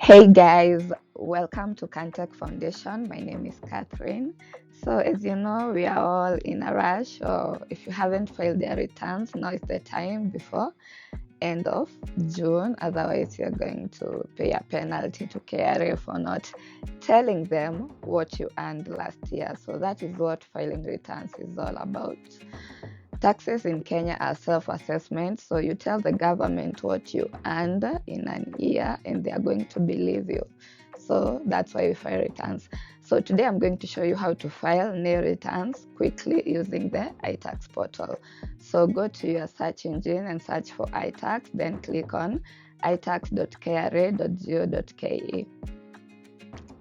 Hey guys, welcome to Caan Tech Foundation. My name is Catherine. So, as you know, we are all in a rush, or if you haven't filed your returns, now is the time before end of June. Otherwise, you're going to pay a penalty to KRA for not telling them what you earned last year. So, that is what filing returns is all about. Taxes in Kenya are self-assessment, so you tell the government what you earned in an year and they are going to believe you. So that's why we file returns. So today I'm going to show you how to file Nil Returns quickly using the iTax portal. So go to your search engine and search for iTax, then click on itax.kra.go.ke.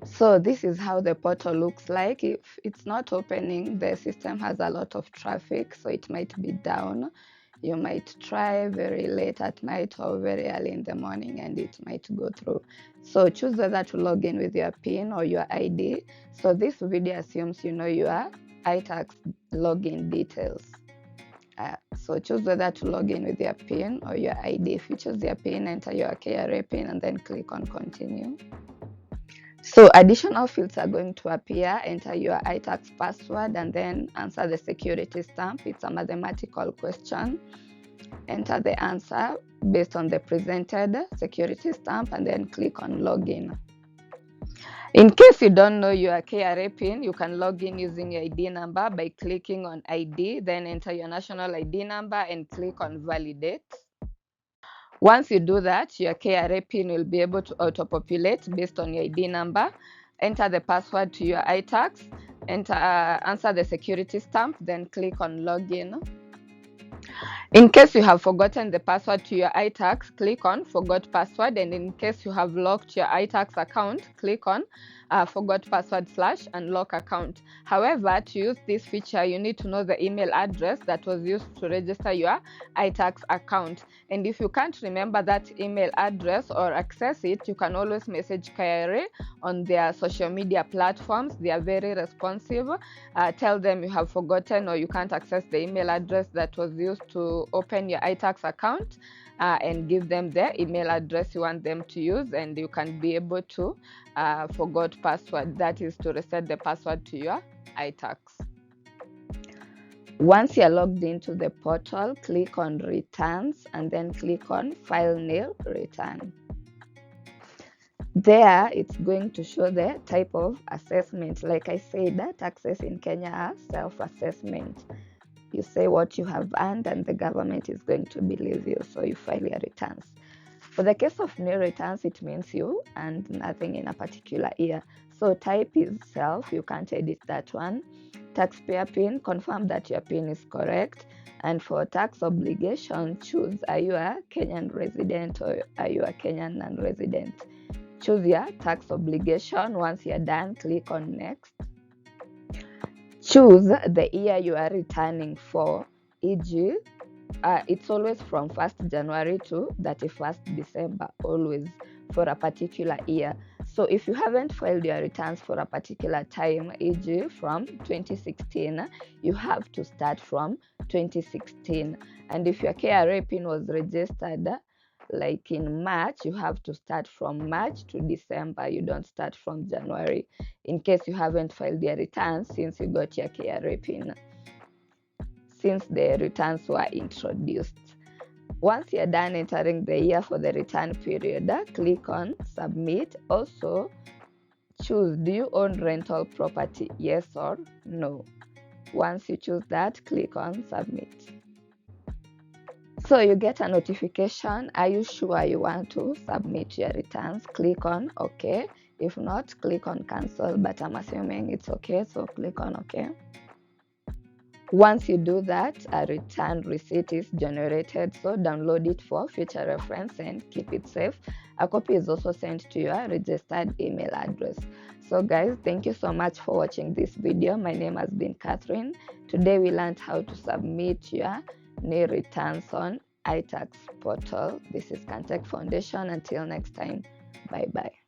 So this is how the portal looks like. If it's not opening, the system has a lot of traffic, so it might be down. You might try very late at night or very early in the morning and it might go through. So choose whether to log in with your PIN or your ID. So this video assumes you know your iTax login details. So choose whether to log in with your PIN or your ID. If you choose your PIN, enter your KRA PIN and then click on continue. So additional fields are going to appear. Enter your iTax password and then answer the security stamp. It's a mathematical question. Enter the answer based on the presented security stamp and then click on login. In case you don't know your KRA PIN, you can log in using your ID number by clicking on ID, then enter your national ID number and click on validate. Once you do that, your KRA PIN will be able to auto-populate based on your ID number. Enter the password to your iTax, answer the security stamp, then click on login. In case you have forgotten the password to your iTax, click on forgot password, and in case you have locked your iTax account, click on forgot password / unlock account. However, to use this feature, you need to know the email address that was used to register your iTax account. And if you can't remember that email address or access it, you can always message KRA on their social media platforms. They are very responsive. Tell them you have forgotten or you can't access the email address that was used to open your iTax account, and give them the email address you want them to use, and you can be able to forgot password, that is to reset the password to your iTax. Once you're logged into the portal, click on returns and then click on file nil return. There it's going to show the type of assessment. Like I said, taxes in Kenya are self-assessment. You say what you have earned and the government is going to believe you, so you file your returns. For the case of Nil Returns, it means you earned nothing in a particular year. So type is self, you can't edit that one. Taxpayer PIN, confirm that your PIN is correct. And for tax obligation, choose are you a Kenyan resident or are you a Kenyan non-resident. Choose your tax obligation. Once you're done, click on next. Choose the year you are returning for, e.g. It's always from 1st January to 31st December, always for a particular year. So if you haven't filed your returns for a particular time, e.g. from 2016, you have to start from 2016. And if your KRA PIN was registered like in March, you have to start from March to December. You don't start from January, in case you haven't filed your returns since you got your KRA PIN, since the returns were introduced. Once you're done entering the year for the return period, click on submit. Also choose, do you own rental property, yes or no. Once you choose that, click on submit. So you get a notification, are you sure you want to submit your returns? Click on OK. If not, click on cancel, but I'm assuming it's okay, so click on OK. Once you do that, a return receipt is generated, so download it for future reference and keep it safe. A copy is also sent to your registered email address. So guys, thank you so much for watching this video. My name has been Catherine. Today we learned how to submit your Nil Returns on iTax portal. This is Caan Tech Foundation. Until next time, bye bye.